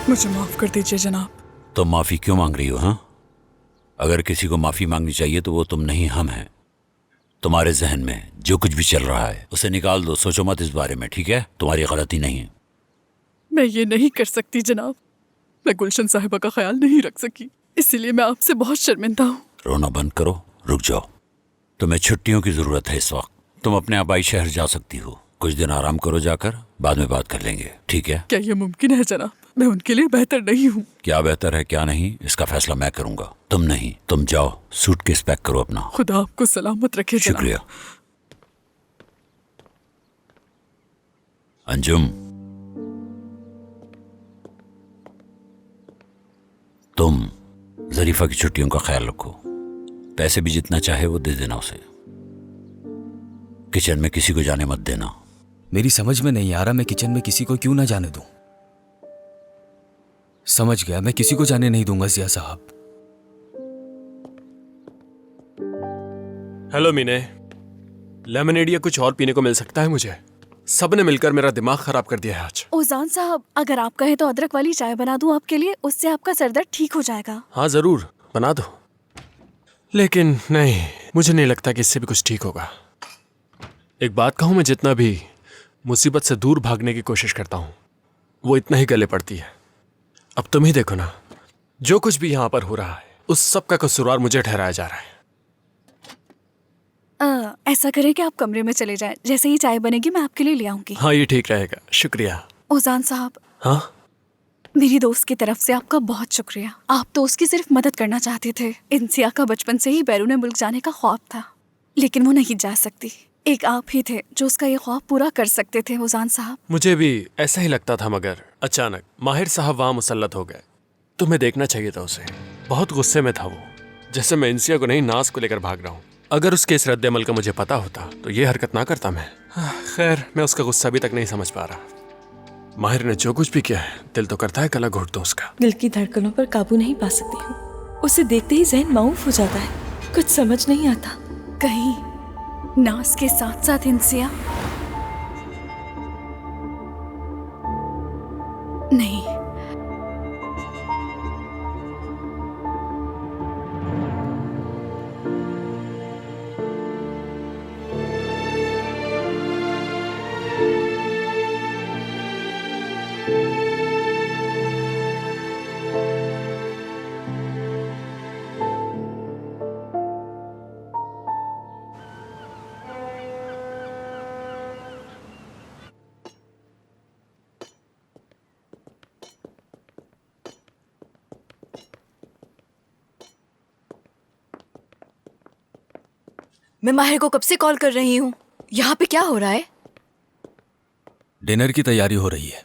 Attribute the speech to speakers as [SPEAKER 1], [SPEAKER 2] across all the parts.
[SPEAKER 1] मुझे माफ कर दीजिए जनाब।
[SPEAKER 2] तो माफी क्यों मांग रही हो? हाँ, अगर किसी को माफी मांगनी चाहिए तो वो तुम नहीं, हम हैं। तुम्हारे जहन में जो कुछ भी चल रहा है उसे निकाल दो, सोचो मत इस बारे में, ठीक है? तुम्हारी गलती नहीं है।
[SPEAKER 1] मैं ये नहीं कर सकती जनाब। मैं गुलशन साहिबा का ख्याल नहीं रख सकी, इसीलिए मैं आपसे बहुत शर्मिंदा हूँ।
[SPEAKER 2] रोना बंद करो, रुक जाओ। तुम्हें छुट्टियों की जरूरत है इस वक्त। तुम अपने आबाई शहर जा सकती हो, कुछ दिन आराम करो जाकर, बाद में बात कर लेंगे, ठीक है?
[SPEAKER 1] क्या ये मुमकिन है जनाब? मैं उनके लिए बेहतर नहीं हूँ।
[SPEAKER 2] क्या बेहतर है क्या नहीं, इसका फैसला मैं करूंगा, तुम नहीं। तुम जाओ, सूटकेस पैक करो अपना।
[SPEAKER 1] खुदा आपको सलामत रखे जनाब।
[SPEAKER 2] शुक्रिया। अंजुम, तुम जरीफा की छुट्टियों का ख्याल रखो। पैसे भी जितना चाहे वो दे देना उसे। किचन में किसी को जाने मत देना।
[SPEAKER 3] मेरी समझ में नहीं आ रहा मैं किचन में किसी को क्यों ना जाने दूं। समझ गया, मैं किसी को जाने नहीं दूंगा जिया साहब।
[SPEAKER 4] हेलो मीने, लेमनेड या कुछ और पीने को मिल सकता है मुझे? सबने मिलकर मेरा दिमाग खराब कर दिया है आज।
[SPEAKER 5] ओजान साहब, अगर आप कहें तो अदरक वाली चाय बना दूं आपके लिए, उससे आपका सरदर्द ठीक हो जाएगा।
[SPEAKER 4] हाँ जरूर, बना दो। लेकिन नहीं, मुझे नहीं लगता कि इससे भी कुछ ठीक होगा। एक बात कहूं, मैं जितना भी मुसीबत से दूर भागने की कोशिश करता हूं वो इतना ही गले पड़ती है। अब तुम ही देखो ना, जो कुछ भी यहां पर हो रहा है उस सब का कसूरवार मुझे ठहराया जा रहा है।
[SPEAKER 5] ऐसा करें कि आप कमरे में चले जाएं, जैसे ही चाय बनेगी मैं आपके लिए ले आऊंगी।
[SPEAKER 4] हाँ ये ठीक रहेगा, शुक्रिया।
[SPEAKER 5] ओजान साहब,
[SPEAKER 4] हाँ
[SPEAKER 5] मेरी दोस्त की तरफ से आपका बहुत शुक्रिया। आप तो उसकी सिर्फ मदद करना चाहते थे। इंसिया का बचपन से ही बैरून मुल्क जाने का ख्वाब था, लेकिन वो नहीं जा सकती। एक आप ही थे जो उसका ये ख्वाब पूरा कर सकते थे ओजान साहब।
[SPEAKER 4] मुझे भी ऐसा ही लगता था, मगर अचानक माहिर साहब वहां मुसल्लत हो गए। तुम्हें देखना चाहिए था उसे, बहुत गुस्से में था वो, जैसे मैं इंसिया को नहीं नाज को लेकर भाग रहा हूँ। अगर उसके इस रद्द अमल का मुझे पता होता तो ये हरकत ना करता मैं। खैर, मैं उसका गुस्सा अभी तक नहीं समझ पा रहा। माहिर ने जो कुछ भी किया है, दिल तो करता है गला घोट दूं उसका।
[SPEAKER 6] दिल की धड़कनों पर काबू नहीं पा सकती हूँ। उसे देखते ही जहन माऊफ हो जाता है, कुछ समझ नहीं आता।
[SPEAKER 5] कहीं नाज के साथ साथ इंसिया? नहीं,
[SPEAKER 6] मैं माहिर को कब से कॉल कर रही हूँ। यहाँ पे क्या हो रहा है?
[SPEAKER 3] डिनर की तैयारी हो रही है।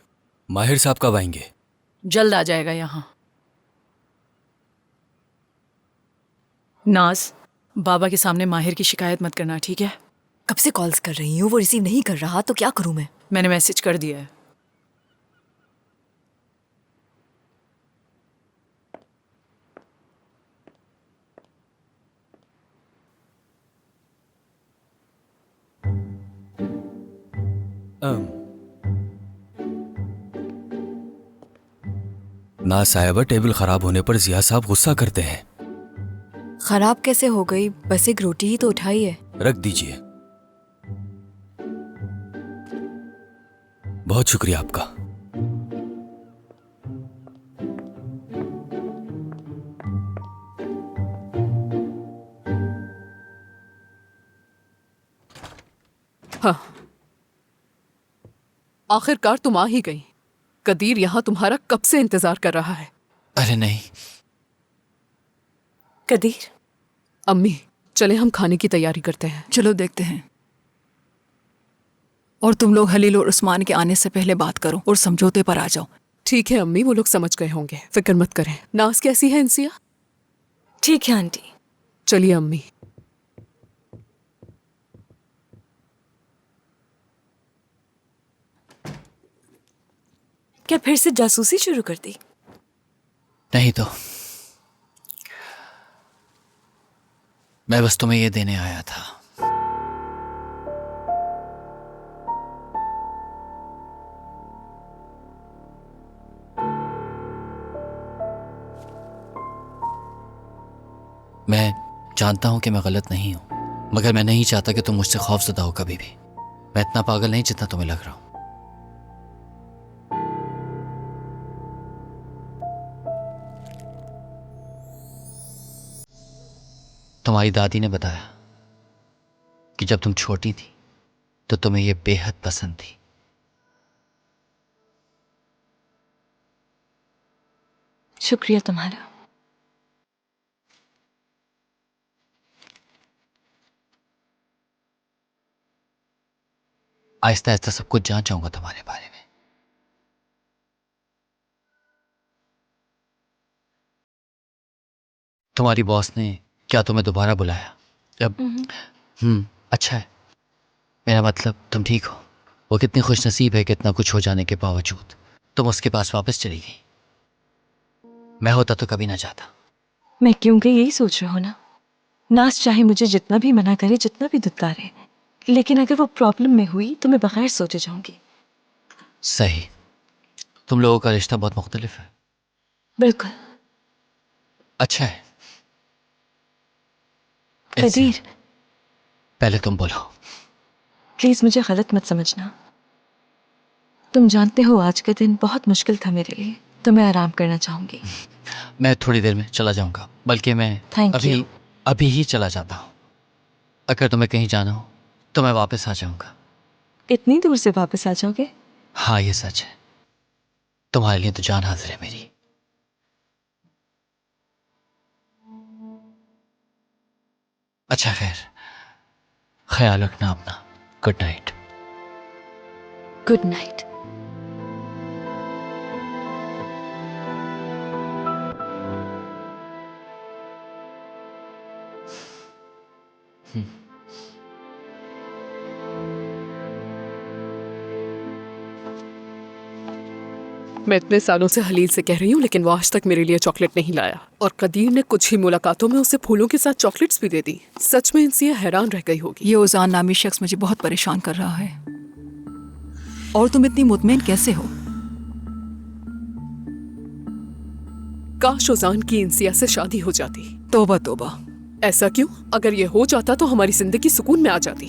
[SPEAKER 3] माहिर साहब कब आएंगे?
[SPEAKER 7] जल्द आ जाएगा यहाँ। नाज, बाबा के सामने माहिर की शिकायत मत करना, ठीक है?
[SPEAKER 6] कब से कॉल्स कर रही हूँ, वो रिसीव नहीं कर रहा, तो क्या करूँ मैं?
[SPEAKER 7] मैंने मैसेज कर दिया है।
[SPEAKER 3] ना साहिबा, टेबल खराब होने पर जिया साहब गुस्सा करते हैं।
[SPEAKER 6] खराब कैसे हो गई? बस एक रोटी ही तो उठाई है।
[SPEAKER 3] रख दीजिए। बहुत शुक्रिया आपका।
[SPEAKER 1] हाँ, आखिरकार तुम आ ही गई। कदीर यहाँ तुम्हारा कब से इंतजार कर रहा है।
[SPEAKER 8] अरे नहीं।
[SPEAKER 6] कदीर,
[SPEAKER 1] अम्मी, चले हम खाने की तैयारी करते हैं।
[SPEAKER 7] चलो देखते हैं। और तुम लोग हलील और उस्मान के आने से पहले बात करो और समझौते पर आ जाओ।
[SPEAKER 1] ठीक है अम्मी, वो लोग समझ गए होंगे, फिक्र मत करें। नाज कैसी है इंसिया?
[SPEAKER 6] ठीक है आंटी।
[SPEAKER 1] चलिए अम्मी।
[SPEAKER 6] क्या फिर से जासूसी शुरू कर दी?
[SPEAKER 8] नहीं तो मैं बस तुम्हें ये देने आया था। मैं जानता हूं कि मैं गलत नहीं हूं, मगर मैं नहीं चाहता कि तुम मुझसे खौफज़दा हो कभी भी। मैं इतना पागल नहीं जितना तुम्हें लग रहा हूं। तुम्हारी दादी ने बताया कि जब तुम छोटी थी तो तुम्हें यह बेहद पसंद थी।
[SPEAKER 6] शुक्रिया तुम्हारा।
[SPEAKER 8] आहिस्ता आहिस्ता सब कुछ जान जाऊंगा तुम्हारे बारे में। तुम्हारी बॉस ने क्या तुम्हें दोबारा बुलाया? अब अच्छा है। मेरा मतलब तुम ठीक हो। वो कितनी खुशनसीब है कि इतना कुछ हो जाने के बावजूद तुम उसके पास वापस चली गई। मैं होता तो कभी ना जाता।
[SPEAKER 6] मैं क्योंकि यही सोच रहा हूँ ना, नाज चाहे मुझे जितना भी मना करे, जितना भी दुत्कारे, लेकिन अगर वो प्रॉब्लम में हुई तो मैं बगैर सोचे जाऊंगी।
[SPEAKER 8] सही। तुम लोगों का रिश्ता बहुत मुख्तलिफ है।
[SPEAKER 6] बिल्कुल।
[SPEAKER 8] अच्छा है।
[SPEAKER 6] कदीर,
[SPEAKER 8] पहले तुम बोलो।
[SPEAKER 6] प्लीज मुझे गलत मत समझना। तुम जानते हो आज का दिन बहुत मुश्किल था मेरे लिए, तो मैं आराम करना चाहूंगी।
[SPEAKER 8] मैं थोड़ी देर में चला जाऊंगा, बल्कि मैं
[SPEAKER 6] Thank
[SPEAKER 8] अभी
[SPEAKER 6] you.
[SPEAKER 8] अभी ही चला जाता हूँ। अगर तुम्हें कहीं जाना हो तो मैं वापस आ जाऊंगा।
[SPEAKER 6] इतनी दूर से वापस आ जाओगे?
[SPEAKER 8] हाँ, ये सच है। तुम्हारे लिए तो जान हाजिर है मेरी। अच्छा खैर, ख्याल रखना अपना। Good night.
[SPEAKER 6] Good night.
[SPEAKER 1] मैं इतने सालों से हलील से कह रही हूँ, लेकिन वो आज तक मेरे लिए चॉकलेट नहीं लाया। और कदीर ने कुछ ही मुलाकातों में उसे फूलों के साथ चॉकलेट्स भी दे दी। सच में इंसिया हैरान रह गई होगी।
[SPEAKER 7] ये उजान नामी शख्स मुझे बहुत परेशान कर रहा है। और तुम इतनी मुतमईन कैसे हो?
[SPEAKER 1] काश उजान की इंसिया से शादी हो जाती।
[SPEAKER 7] तौबा तौबा।
[SPEAKER 1] ऐसा क्यों? अगर ये हो जाता तो हमारी जिंदगी सुकून में आ जाती।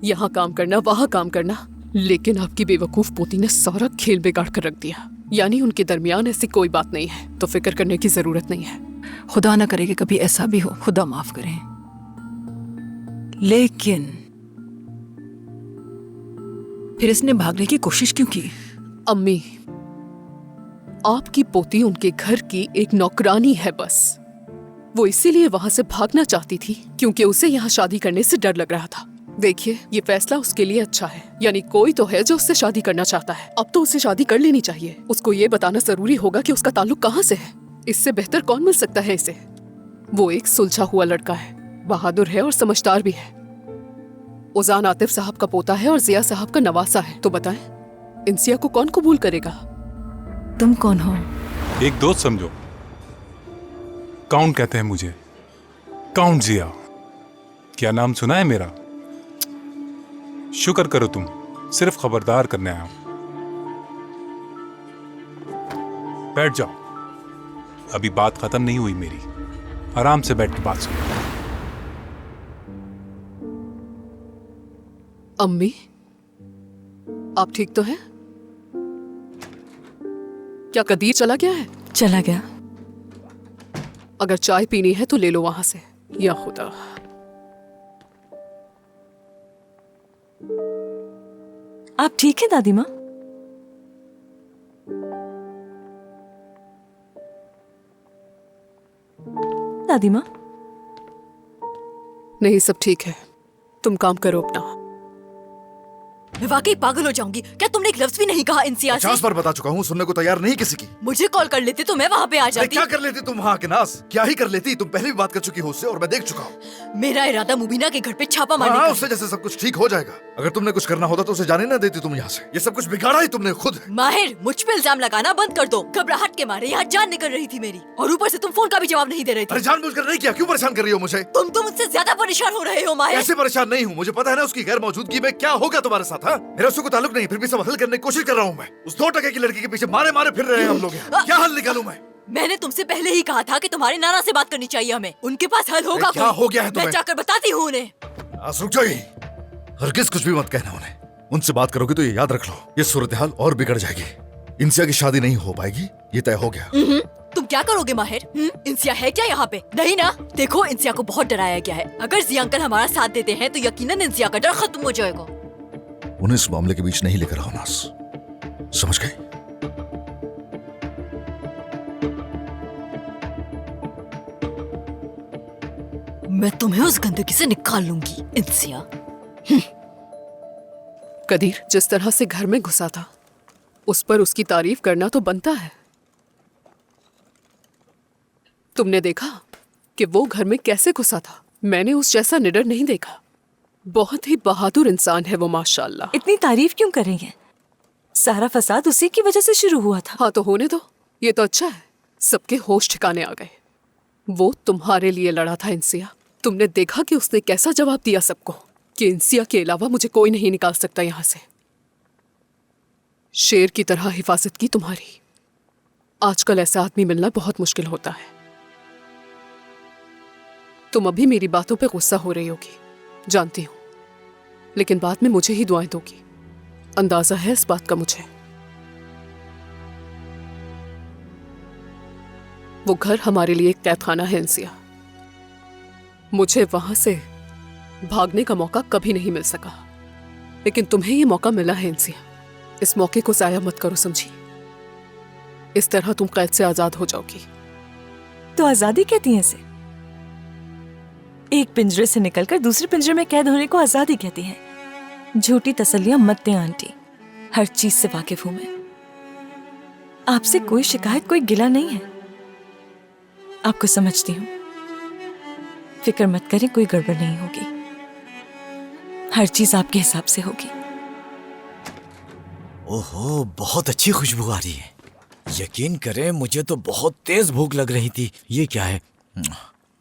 [SPEAKER 1] यहाँ काम करना, वहाँ काम करना, लेकिन आपकी बेवकूफ पोती ने सारा खेल बिगाड़ कर रख दिया। यानी उनके दरमियान ऐसी कोई बात नहीं है, तो फिक्र करने की जरूरत नहीं है।
[SPEAKER 7] खुदा न करे कि कभी ऐसा भी हो, खुदा माफ करें। लेकिन फिर इसने भागने की कोशिश क्यों की?
[SPEAKER 1] अम्मी, आपकी पोती उनके घर की एक नौकरानी है बस। वो इसीलिए वहां से भागना चाहती थी क्योंकि उसे यहाँ शादी करने से डर लग रहा था। देखिए, ये फैसला उसके लिए अच्छा है। यानी कोई तो है जो उससे शादी करना चाहता है। अब तो उसे शादी कर लेनी चाहिए। उसको ये बताना जरूरी होगा कि उसका ताल्लुक कहाँ से है। इससे बेहतर कौन मिल सकता है इसे? वो एक सुलझा हुआ लड़का है, बहादुर है और समझदार भी है। उजान आतिफ साहब का पोता है और जिया साहब का नवासा है। तो बताएं, इंसिया को कौन कबूल करेगा?
[SPEAKER 7] तुम कौन हो?
[SPEAKER 9] एक दोस्त समझो। काउंट कहते हैं मुझे, काउंट जिया। क्या नाम सुना है मेरा? शुक्र करो तुम, सिर्फ खबरदार करने आया हूं। बैठ जाओ, अभी बात खत्म नहीं हुई मेरी। आराम से बैठ के बात सुनो।
[SPEAKER 1] अम्मी, आप ठीक तो हैं? क्या कदीर चला गया है?
[SPEAKER 6] चला गया।
[SPEAKER 1] अगर चाय पीनी है तो ले लो वहां से। या खुदा।
[SPEAKER 6] आप ठीक है दादी माँ? दादी माँ?
[SPEAKER 1] नहीं, सब ठीक है। तुम काम करो अपना।
[SPEAKER 10] मैं वाकई पागल हो जाऊंगी। क्या तुमने एक लफ्ज भी नहीं कहा इंसिया से?
[SPEAKER 11] 50 बार बता चुका हूँ, सुनने को तैयार नहीं किसी की।
[SPEAKER 10] मुझे कॉल कर लेती तो मैं वहाँ पे आ जाती।
[SPEAKER 11] क्या कर लेती तुम वहाँ के नास? क्या ही कर लेती? तुम पहले भी बात कर चुकी हो उससे और मैं देख चुका हूँ।
[SPEAKER 10] मेरा इरादा मुबीना के घर पे छापा मारने का।
[SPEAKER 11] उससे जैसे सब कुछ ठीक हो जाएगा। अगर तुमने कुछ करना होता तो उसे जाने ना देती तुम यहाँ से। ये सब कुछ बिगाड़ा ही तुमने खुद है।
[SPEAKER 10] माहिर, मुझ पे इल्जाम लगाना बंद कर दो। घबराहट के मारे यहाँ जान निकल रही थी मेरी, और ऊपर से तुम फोन का भी जवाब नहीं दे रहे थे।
[SPEAKER 11] अरे जानबूझकर नहीं किया, क्यों परेशान कर रही हो मुझे?
[SPEAKER 10] तुम तो मुझसे ज्यादा परेशान हो रहे हो माहिर।
[SPEAKER 11] ऐसे परेशान नहीं हूँ, मुझे पता है ना उसकी गैर मौजूदगी में क्या होगा तुम्हारे साथ। मेरा उससे कोई ताल्लुक नहीं, फिर भी सब हल करने की कोशिश कर रहा हूँ मैं। उस 2 टके की लड़की के पीछे मारे मारे फिर रहे हैं हम लोग यहाँ। क्या हल निकालूं मैं?
[SPEAKER 10] मैंने तुमसे पहले ही कहा था कि तुम्हारे नाना से बात करनी चाहिए हमें। उनके पास हल होगा।
[SPEAKER 11] क्या हो गया है तुम्हें?
[SPEAKER 10] मैं जाकर बताती हूँ उन्हें।
[SPEAKER 11] आज रुक जाइए, हरगिज कुछ भी मत कहना उन्हें। उनसे बात करोगे तो ये याद रख लो, ये सूरत हाल और बिगड़ जाएगी। इंसिया की शादी नहीं हो पाएगी, ये तय हो गया।
[SPEAKER 10] तुम क्या करोगे माहिर? इंसिया है क्या यहाँ पे? नहीं ना। देखो इंसिया को बहुत डराया गया है। अगर जिया अंकल हमारा साथ देते हैं तो यकीनन इंसिया का डर खत्म हो जाएगा।
[SPEAKER 11] उन्हें इस मामले के बीच नहीं लेकर आओ नास, समझ गए?
[SPEAKER 10] मैं तुम्हें उस गंदगी से निकाल लूंगी इंसिया।
[SPEAKER 1] कदीर जिस तरह से घर में घुसा था, उस पर उसकी तारीफ करना तो बनता है। तुमने देखा कि वो घर में कैसे घुसा था? मैंने उस जैसा निडर नहीं देखा। बहुत ही बहादुर इंसान है वो, माशाल्लाह।
[SPEAKER 6] इतनी तारीफ क्यों करेंगे? सारा फसाद उसी की वजह से शुरू हुआ था।
[SPEAKER 1] हाँ तो होने दो, ये तो अच्छा है। सबके होश ठिकाने आ गए। वो तुम्हारे लिए लड़ा था इंसिया। तुमने देखा कि उसने कैसा जवाब दिया सबको, कि इंसिया के अलावा मुझे कोई नहीं निकाल सकता यहाँ से। शेर की तरह हिफाजत की तुम्हारी। आजकल ऐसा आदमी मिलना बहुत मुश्किल होता है। तुम अभी मेरी बातों पे गुस्सा हो रही होगी, जानती हूं, लेकिन बाद में मुझे ही दुआएं दोगी, अंदाजा है इस बात का मुझे। वो घर हमारे लिए एक कैदखाना है इंसिया। मुझे वहां से भागने का मौका कभी नहीं मिल सका, लेकिन तुम्हें ये मौका मिला है इंसिया। इस मौके को जाया मत करो, समझी? इस तरह तुम कैद से आजाद हो जाओगी।
[SPEAKER 6] तो आजादी कहती हैं इसे? एक पिंजरे से निकलकर दूसरे पिंजरे में कैद होने को आजादी कहती हैं। झूठी तसल्लियां मत दें आंटी, हर चीज से वाकिफ हूं मैं। आपसे कोई शिकायत, कोई गिला नहीं है। आपको समझती हूँ, फिक्र मत करें, कोई गड़बड़ नहीं होगी। हर चीज आपके हिसाब से होगी।
[SPEAKER 12] ओहो, बहुत अच्छी खुशबू आ रही है। यकीन करें, मुझे तो बहुत तेज भूख लग रही थी। ये क्या है?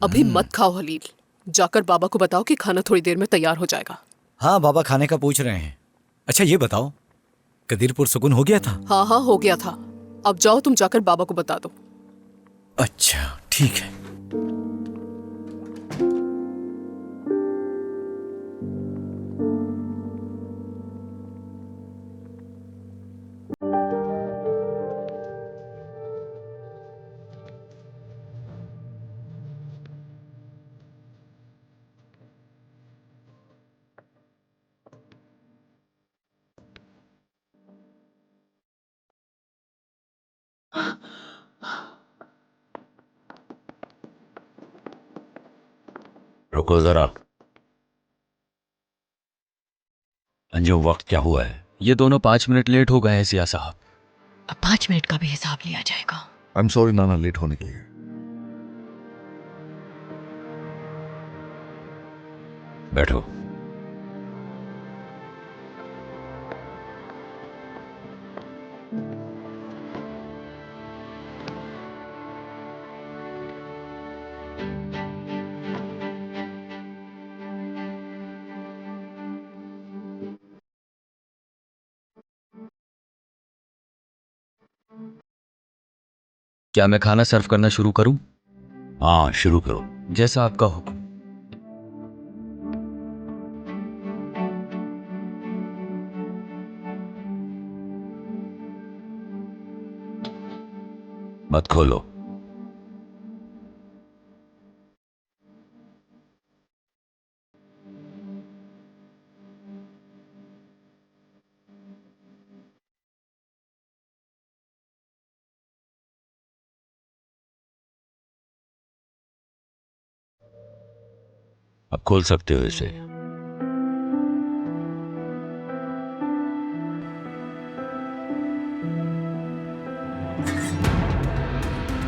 [SPEAKER 1] अभी मत खाओ हलील, जाकर बाबा को बताओ कि खाना थोड़ी देर में तैयार हो जाएगा।
[SPEAKER 12] हाँ, बाबा खाने का पूछ रहे हैं। अच्छा ये बताओ, कदीरपुर सुकून हो गया था?
[SPEAKER 1] हाँ हाँ हो गया था। अब जाओ तुम जाकर बाबा को बता दो।
[SPEAKER 12] अच्छा ठीक है।
[SPEAKER 2] रुको जरा। अंजुम, वक्त क्या हुआ है?
[SPEAKER 3] ये दोनों 5 मिनट लेट हो गए हैं सिया साहब।
[SPEAKER 10] अब 5 मिनट का भी हिसाब लिया जाएगा।
[SPEAKER 11] I am sorry Nana, late होने के लिए।
[SPEAKER 2] बैठो।
[SPEAKER 3] क्या मैं खाना सर्व करना शुरू करूं?
[SPEAKER 2] हाँ शुरू करो।
[SPEAKER 3] जैसा आपका हुक्म।
[SPEAKER 2] मत खोलो। अब खोल सकते हो इसे।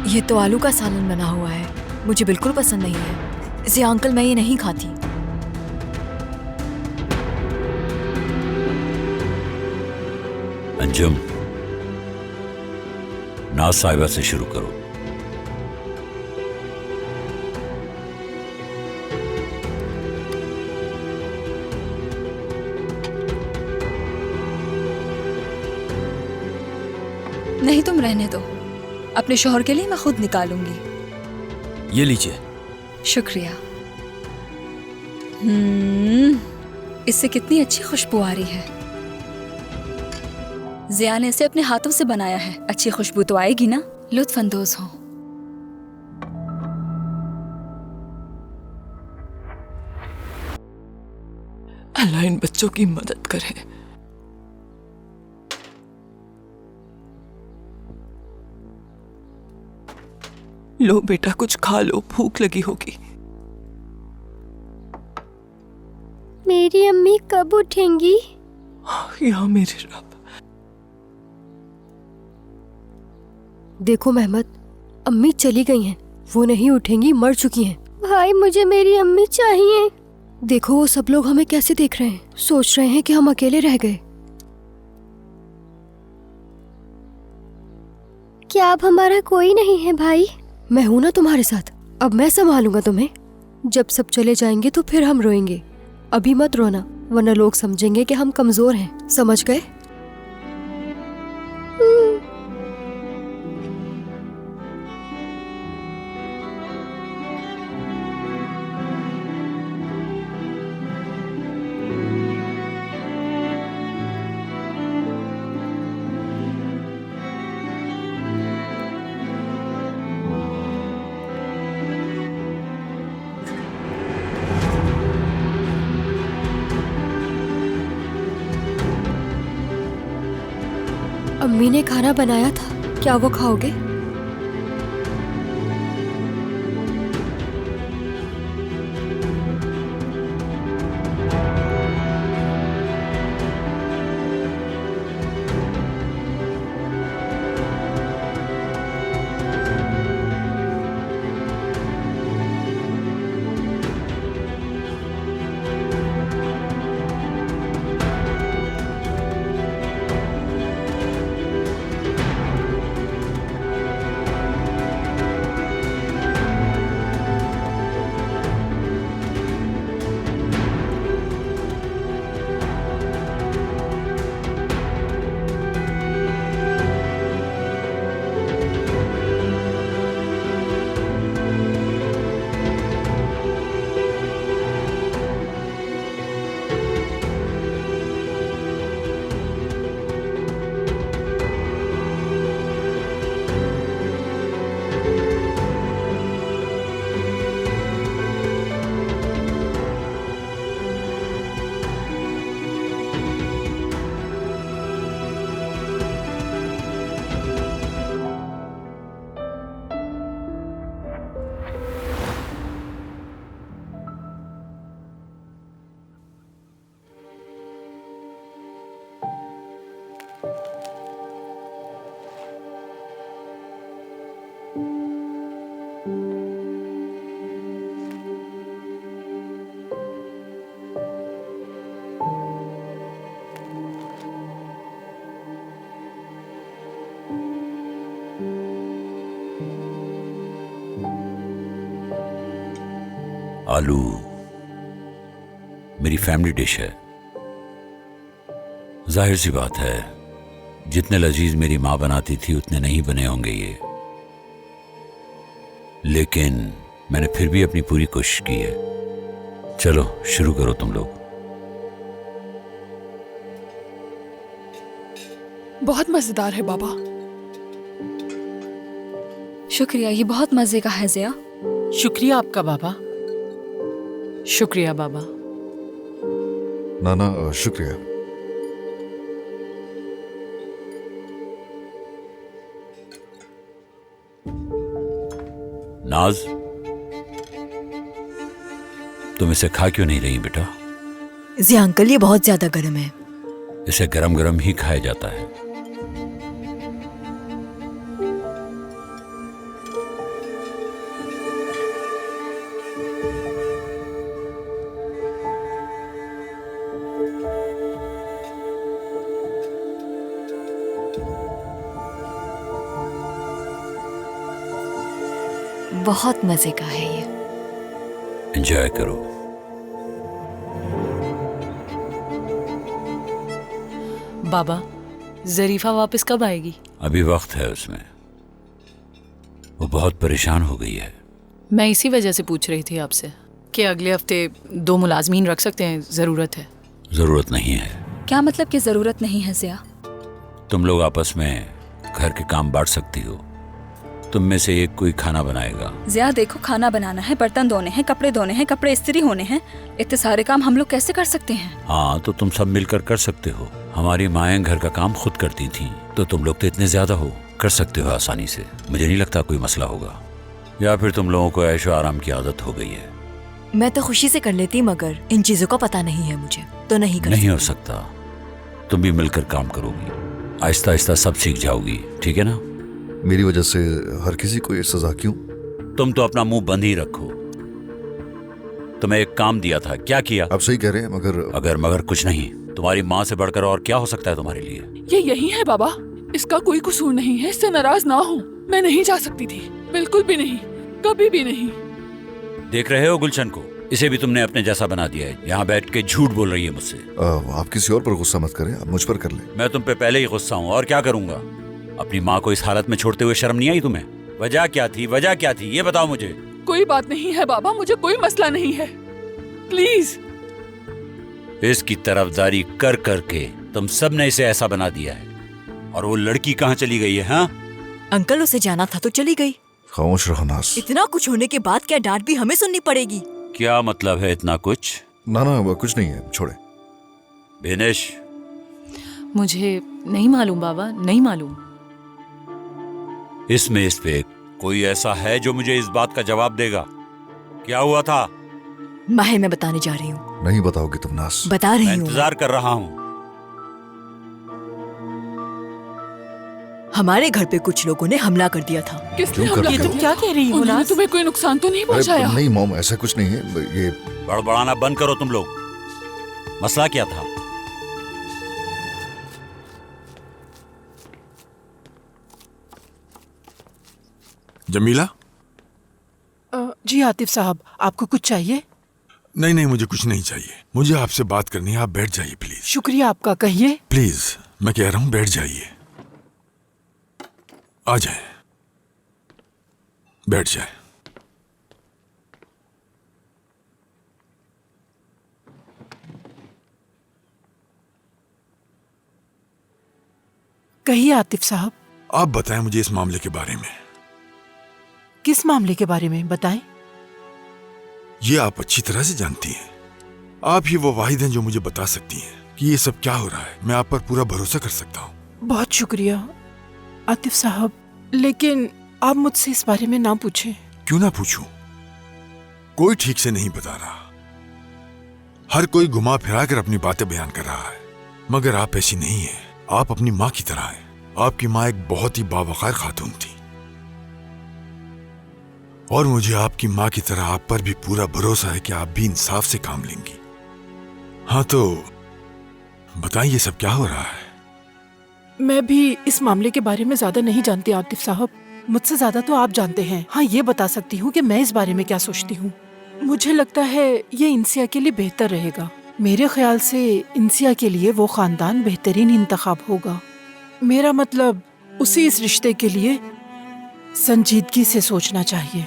[SPEAKER 10] ये तो आलू का सालन बना हुआ है, मुझे बिल्कुल पसंद नहीं है। इसे अंकल, मैं ये नहीं खाती।
[SPEAKER 2] अंजुम, नाज साहिबा से शुरू करो।
[SPEAKER 5] नहीं, तुम रहने दो।
[SPEAKER 6] अपने शोहर के लिए मैं खुद निकालूंगी।
[SPEAKER 3] ये लीजिए।
[SPEAKER 6] शुक्रिया। इससे कितनी अच्छी खुशबू आ रही है। जिया ने इसे अपने हाथों से बनाया है, अच्छी खुशबू तो आएगी ना। लुत्फ अंदोज हो।
[SPEAKER 7] अल्लाह इन बच्चों की मदद करे। लो बेटा, कुछ खा लो, भूख लगी होगी।
[SPEAKER 13] मेरी अम्मी कब उठेंगी?
[SPEAKER 7] या मेरे रब।
[SPEAKER 13] देखो मेहमद, अम्मी चली गई हैं, वो नहीं उठेंगी, मर चुकी हैं। भाई मुझे मेरी अम्मी चाहिए। देखो वो सब लोग हमें कैसे देख रहे हैं, सोच रहे हैं कि हम अकेले रह गए। क्या अब हमारा कोई नहीं है भाई? मैं हूं ना तुम्हारे साथ, अब मैं संभालूंगा तुम्हें। जब सब चले जाएंगे तो फिर हम रोएंगे। अभी मत रोना, वरना लोग समझेंगे कि हम कमजोर हैं, समझ गए? अम्मी ने खाना बनाया था, क्या वो खाओगे?
[SPEAKER 2] आलू मेरी फैमिली डिश है। जाहिर सी बात है, जितने लजीज मेरी माँ बनाती थी उतने नहीं बने होंगे ये, लेकिन मैंने फिर भी अपनी पूरी कोशिश की है। चलो शुरू करो तुम लोग।
[SPEAKER 1] बहुत मजेदार है बाबा।
[SPEAKER 6] शुक्रिया, ये बहुत मजे का है जिया।
[SPEAKER 14] शुक्रिया आपका बाबा। शुक्रिया बाबा।
[SPEAKER 11] नाना शुक्रिया।
[SPEAKER 2] नाज, तुम इसे खा क्यों नहीं रही बेटा?
[SPEAKER 10] जी अंकल, ये बहुत ज्यादा गर्म है।
[SPEAKER 2] इसे गरम गरम ही खाया जाता है।
[SPEAKER 10] बहुत मजे का है ये।
[SPEAKER 2] एंजॉय करो।
[SPEAKER 14] बाबा, जरीफा वापस कब आएगी?
[SPEAKER 2] अभी वक्त है उसमें। वो बहुत परेशान हो गई है।
[SPEAKER 14] मैं इसी वजह से पूछ रही थी आपसे कि अगले हफ्ते 2 मुलाजमीन रख सकते हैं, ज़रूरत है।
[SPEAKER 2] जरूरत नहीं है।
[SPEAKER 5] क्या मतलब कि जरूरत नहीं है जिया?
[SPEAKER 2] तुम लोग आपस में घर के काम बांट सकती हो। तुम में से एक कोई खाना बनाएगा।
[SPEAKER 5] जिया देखो, खाना बनाना है, बर्तन धोने हैं, कपड़े धोने हैं, कपड़े इस्त्री होने हैं, इतने सारे काम हम लोग कैसे कर सकते हैं?
[SPEAKER 2] हाँ, तो तुम सब मिलकर कर सकते हो। हमारी माएँ घर का काम खुद करती थीं, तो तुम लोग तो इतने ज्यादा हो, कर सकते हो आसानी से। मुझे नहीं लगता कोई मसला होगा। या फिर तुम लोगों को ऐशो आराम की आदत हो गई है।
[SPEAKER 10] मैं तो खुशी से कर लेती, मगर इन चीजों का पता नहीं है मुझे, तो नहीं कर
[SPEAKER 2] नहीं हो सकता। तुम भी मिलकर काम करोगी, आहिस्ता आहिस्ता सब सीख जाओगी, ठीक है ना?
[SPEAKER 11] मेरी वजह से हर किसी को ये सजा क्यों?
[SPEAKER 2] तुम तो अपना मुंह बंद ही रखो। तुम्हें एक काम दिया था, क्या किया?
[SPEAKER 11] आप सही कह रहे हैं, मगर
[SPEAKER 2] मगर कुछ नहीं। तुम्हारी माँ से बढ़कर और क्या हो सकता है तुम्हारे लिए?
[SPEAKER 1] ये यही है बाबा, इसका कोई कसूर नहीं है, इससे नाराज ना हो। मैं नहीं जा सकती थी, बिल्कुल भी नहीं, कभी भी नहीं।
[SPEAKER 2] देख रहे हो गुलशन को, इसे भी तुमने अपने जैसा बना दिया है। यहाँ बैठ के झूठ बोल रही है मुझसे।
[SPEAKER 11] आप किसी और पर गुस्सा मत करें, आप मुझ पर कर लें।
[SPEAKER 2] मैं तुम पे पहले ही गुस्सा हूँ, और क्या करूंगा? अपनी माँ को इस हालत में छोड़ते हुए शर्म नहीं आई तुम्हें? वजह क्या थी, वजह क्या थी, ये बताओ मुझे।
[SPEAKER 1] कोई बात नहीं है बाबा, मुझे कोई मसला नहीं है, प्लीज।
[SPEAKER 2] इसकी तरफदारी कर करके तुम सब ने इसे ऐसा बना दिया है। और वो लड़की कहाँ चली गई है? हाँ,
[SPEAKER 10] अंकल, उसे जाना था तो चली गई।
[SPEAKER 11] खामोश रहो नास।
[SPEAKER 10] इतना कुछ होने के बाद क्या डांट भी हमें सुननी पड़ेगी?
[SPEAKER 2] क्या मतलब है इतना कुछ?
[SPEAKER 11] ना कुछ नहीं है, छोड़े।
[SPEAKER 2] बेनिश,
[SPEAKER 14] मुझे नहीं मालूम बाबा, नहीं मालूम।
[SPEAKER 2] इस पे कोई ऐसा है जो मुझे इस बात का जवाब देगा? क्या हुआ था?
[SPEAKER 10] माहिर, मैं बताने जा रही हूँ।
[SPEAKER 11] नहीं बताओगी तुम नास?
[SPEAKER 10] बता रही हूँ।
[SPEAKER 2] इंतजार कर रहा हूँ।
[SPEAKER 10] हमारे घर पे कुछ लोगों ने हमला कर दिया था।
[SPEAKER 1] किसने हमला किया?
[SPEAKER 14] तुम क्या कह रही हो?
[SPEAKER 1] उन्होंने तुम्हें कोई नुकसान तो नहीं पहुंचाया?
[SPEAKER 11] नहीं मॉम, ऐसा कुछ नहीं है। ये
[SPEAKER 2] बड़बड़ाना बंद करो तुम लोग। मसला क्या था?
[SPEAKER 15] जमीला?
[SPEAKER 14] जी आतिफ साहब, आपको कुछ चाहिए?
[SPEAKER 15] नहीं, मुझे कुछ नहीं चाहिए। मुझे आपसे बात करनी है, आप बैठ जाइए प्लीज।
[SPEAKER 14] शुक्रिया आपका, कहिए।
[SPEAKER 15] प्लीज, मैं कह रहा हूँ बैठ जाइए। आ जाए, बैठ जाए।
[SPEAKER 14] कहिए आतिफ साहब।
[SPEAKER 15] आप बताएं मुझे इस मामले के बारे में।
[SPEAKER 14] किस मामले के बारे में बताएं?
[SPEAKER 15] ये आप अच्छी तरह से जानती हैं। आप ही वो वाहिद हैं जो मुझे बता सकती हैं कि ये सब क्या हो रहा है। मैं आप पर पूरा भरोसा कर सकता हूँ।
[SPEAKER 14] बहुत शुक्रिया आतिफ साहब, लेकिन आप मुझसे इस बारे में ना पूछें।
[SPEAKER 15] क्यों ना पूछूं? कोई ठीक से नहीं बता रहा। हर कोई घुमा फिरा कर अपनी बातें बयान कर रहा है, मगर आप ऐसी नहीं है। आप अपनी माँ की तरह हैं। आपकी माँ एक बहुत ही बावकार खातून थी, और मुझे आपकी माँ की तरह आप पर भी पूरा भरोसा है कि आप भी इंसाफ से काम लेंगी। हाँ, तो बताइए ये सब क्या हो रहा है?
[SPEAKER 14] मैं भी इस मामले के बारे में ज्यादा नहीं जानती आतिफ साहब, मुझसे ज्यादा तो आप जानते हैं। हाँ, ये बता सकती हूँ कि मैं इस बारे में क्या सोचती हूँ। मुझे लगता है ये इंसिया के लिए बेहतर रहेगा। मेरे ख्याल से इंसिया के लिए वो खानदान बेहतरीन इंतखाब होगा। मेरा मतलब, उसी इस रिश्ते के लिए संजीदगी से सोचना चाहिए।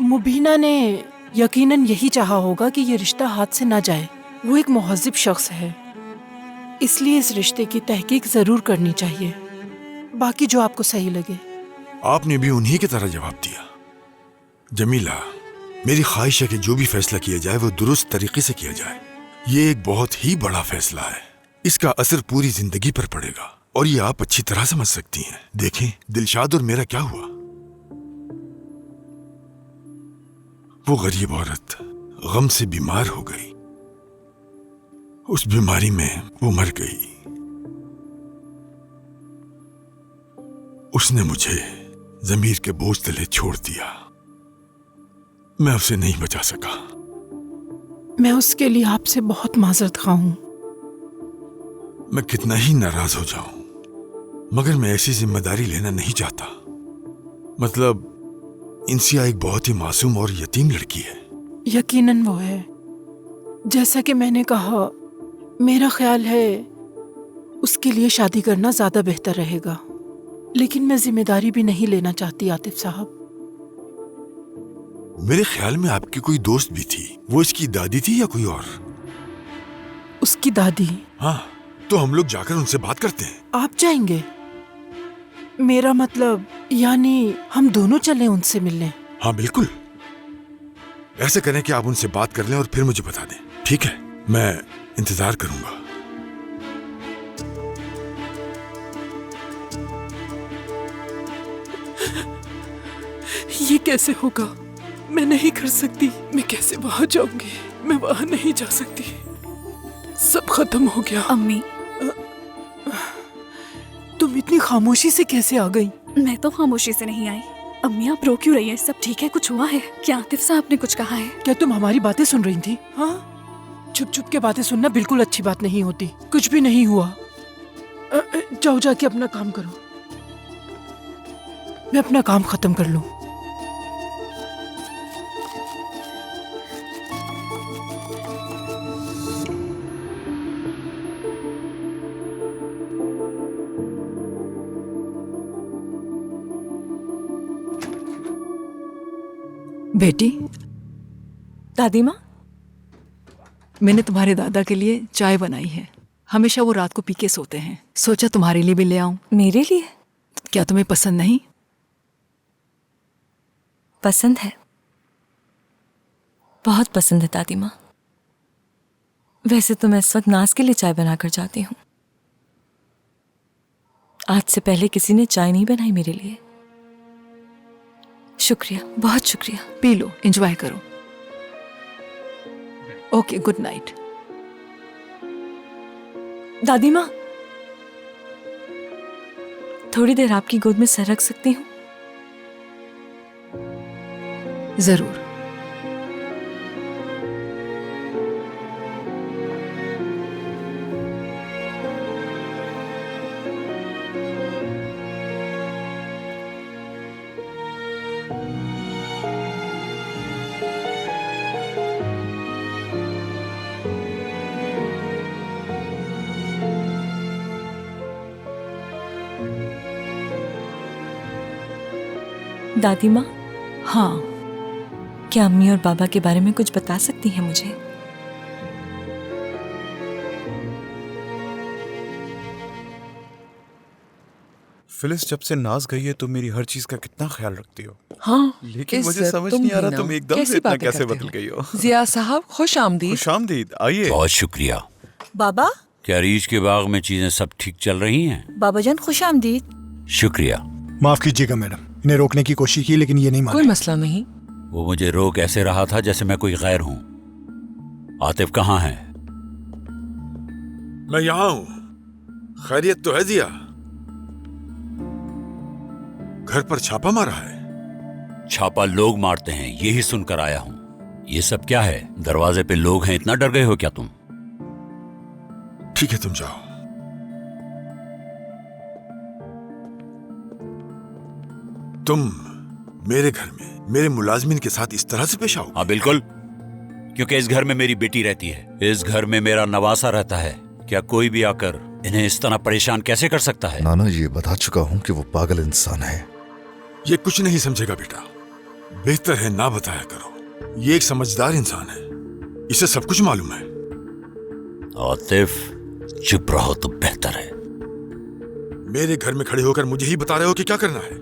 [SPEAKER 14] मुबीना ने यकीनन यही चाहा होगा कि ये रिश्ता हाथ से ना जाए। वो एक मुहज़्ज़िब शख्स है, इसलिए इस रिश्ते की तहकीक जरूर करनी चाहिए। बाकी जो आपको सही लगे।
[SPEAKER 15] आपने भी उन्हीं की तरह जवाब दिया। जमीला, मेरी ख्वाहिश है कि जो भी फैसला किया जाए वो दुरुस्त तरीके से किया जाए। ये एक बहुत ही बड़ा फैसला है, इसका असर पूरी जिंदगी पर पड़ेगा, और ये आप अच्छी तरह समझ सकती हैं। देखें, दिलशाद और मेरा क्या हुआ। वो गरीब औरत गम से बीमार हो गई। उस बीमारी में वो मर गई। उसने मुझे जमीर के बोझ तले छोड़ दिया। मैं उसे नहीं बचा सका।
[SPEAKER 14] मैं उसके लिए आपसे बहुत माजरत खा हूं।
[SPEAKER 15] मैं कितना ही नाराज हो जाऊं, मगर मैं ऐसी जिम्मेदारी लेना नहीं चाहता। मतलब, इंसिया एक बहुत ही मासूम और यतीम लड़की है।
[SPEAKER 14] यकीनन वो है। जैसा कि मैंने कहा, मेरा ख्याल है उसके लिए शादी करना ज्यादा बेहतर रहेगा, लेकिन मैं जिम्मेदारी भी नहीं लेना चाहती आतिफ साहब।
[SPEAKER 15] मेरे ख्याल में आपकी कोई दोस्त भी थी, वो इसकी दादी थी या कोई और?
[SPEAKER 14] उसकी दादी?
[SPEAKER 15] हाँ, तो हम लोग जाकर उनसे बात करते हैं।
[SPEAKER 14] आप जाएंगे? मेरा मतलब यानी हम दोनों चलें उनसे मिलने?
[SPEAKER 15] हाँ बिल्कुल, ऐसे करें कि आप उनसे बात कर लें और फिर मुझे बता दें। ठीक है, मैं इंतजार करूंगा।
[SPEAKER 14] ये कैसे होगा? मैं नहीं कर सकती। मैं कैसे वहां जाऊंगी? मैं वहां नहीं जा सकती। सब खत्म हो गया।
[SPEAKER 5] अम्मी,
[SPEAKER 14] तुम इतनी खामोशी से कैसे आ गई?
[SPEAKER 5] मैं तो खामोशी से नहीं आई। अम्मी आप रो क्यों रही हैं? सब ठीक है? कुछ हुआ है क्या? आतिफ साहब ने कुछ कहा है?
[SPEAKER 14] क्या तुम हमारी बातें सुन रही थी? हाँ, छुप छुप के बातें सुनना बिल्कुल अच्छी बात नहीं होती। कुछ भी नहीं हुआ। जाओ जाके अपना काम करो। मैं अपना काम खत्म कर लूं।
[SPEAKER 7] बेटी,
[SPEAKER 6] दादी माँ,
[SPEAKER 7] मैंने तुम्हारे दादा के लिए चाय बनाई है। हमेशा वो रात को पी के सोते हैं। सोचा तुम्हारे लिए भी ले आऊं।
[SPEAKER 6] मेरे लिए?
[SPEAKER 7] क्या तुम्हें पसंद नहीं?
[SPEAKER 6] पसंद है, बहुत पसंद है दादी माँ। वैसे तो मैं इस वक्त नाज के लिए चाय बनाकर जाती हूँ। आज से पहले किसी ने चाय नहीं बनाई मेरे लिए। शुक्रिया, बहुत शुक्रिया।
[SPEAKER 7] पी लो, एंजॉय करो। Okay, good night.
[SPEAKER 6] दादी माँ, थोड़ी देर आपकी गोद में सर रख सकती हूँ?
[SPEAKER 7] जरूर।
[SPEAKER 6] दादी माँ,
[SPEAKER 7] हाँ,
[SPEAKER 6] क्या अम्मी और बाबा के बारे में कुछ बता सकती हैं मुझे?
[SPEAKER 16] फिलिस, जब से नाज गई है तुम मेरी हर चीज का कितना ख्याल रखती हो।
[SPEAKER 17] हाँ,
[SPEAKER 16] लेकिन मुझे समझ नहीं आ रहा तुम एकदम से इतना कैसे बदल गई हो।
[SPEAKER 17] जिया साहब, खुश आमदीद।
[SPEAKER 16] खुश आमदीद, आइए।
[SPEAKER 2] बहुत शुक्रिया।
[SPEAKER 6] बाबा,
[SPEAKER 2] क्या रीछ के बाग में चीजें सब ठीक चल रही हैं?
[SPEAKER 6] बाबा जान खुश आमदीद।
[SPEAKER 2] शुक्रिया।
[SPEAKER 18] माफ कीजिएगा मैडम, इन्हें रोकने की कोशिश की लेकिन ये नहीं माने।
[SPEAKER 17] कोई मसला नहीं।
[SPEAKER 2] वो मुझे रोक ऐसे रहा था जैसे मैं कोई गैर हूं। आतिफ कहाँ है?
[SPEAKER 15] मैं यहाँ हूँ। खैरियत तो है जिया? घर पर छापा मारा है?
[SPEAKER 2] छापा लोग मारते हैं, यही सुनकर आया हूं। ये सब क्या है? दरवाजे पे लोग हैं, इतना डर गए हो क्या तुम?
[SPEAKER 15] ठीक है, तुम जाओ। तुम मेरे घर में मेरे मुलाजमिन के साथ इस तरह से पेश आओ?
[SPEAKER 2] हाँ बिल्कुल, क्योंकि इस घर में मेरी बेटी रहती है। इस घर में मेरा नवासा रहता है। क्या कोई भी आकर इन्हें इस तरह परेशान कैसे कर सकता है?
[SPEAKER 11] नाना, ये बता चुका हूँ कि वो पागल इंसान है।
[SPEAKER 15] ये कुछ नहीं समझेगा बेटा, बेहतर है ना बताया करो। ये एक समझदार इंसान है, इसे सब कुछ मालूम है।
[SPEAKER 2] आतिफ, चुप रहो तो बेहतर है।
[SPEAKER 15] मेरे घर में खड़े होकर मुझे ही बता रहे हो कि क्या करना है।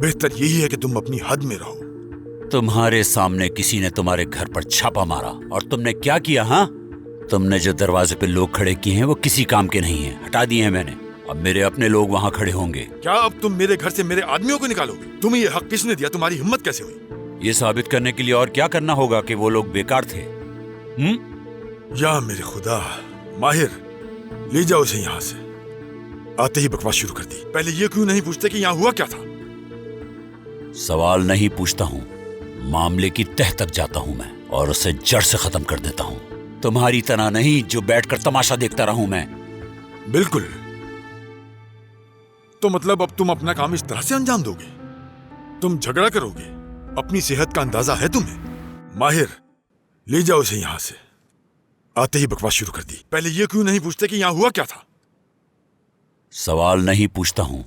[SPEAKER 15] बेहतर यही है कि तुम अपनी हद में रहो।
[SPEAKER 2] तुम्हारे सामने किसी ने तुम्हारे घर पर छापा मारा और तुमने क्या किया? हाँ, तुमने जो दरवाजे पे लोग खड़े किए हैं वो किसी काम के नहीं हैं, हटा दिए हैं मैंने। अब मेरे अपने लोग वहां खड़े होंगे।
[SPEAKER 15] क्या अब तुम मेरे घर से मेरे आदमियों को निकालोगे? तुम्हें ये हक किसने दिया? तुम्हारी हिम्मत कैसे हुई?
[SPEAKER 2] ये साबित करने के लिए और क्या करना होगा कि वो लोग बेकार थे।
[SPEAKER 15] या मेरे खुदा, माहिर, ले जाओ उसे यहाँ से। आते ही बकवास शुरू कर दी। पहले ये क्यों नहीं पूछते कि यहाँ हुआ क्या था?
[SPEAKER 2] सवाल नहीं पूछता हूँ, मामले की तह तक जाता हूँ मैं और उसे जड़ से खत्म कर देता हूँ। तुम्हारी तरह नहीं जो बैठकर तमाशा देखता रहूं मैं।
[SPEAKER 15] बिल्कुल। तो मतलब अब तुम अपना काम इस तरह से अंजाम दोगे? तुम झगड़ा करोगे? अपनी सेहत का अंदाजा है तुम्हें? माहिर, ले जाओ उसे यहां से। आते ही बकवास शुरू कर दी। पहले ये क्यों नहीं पूछते कि यहां हुआ क्या था?
[SPEAKER 2] सवाल नहीं पूछता हूं,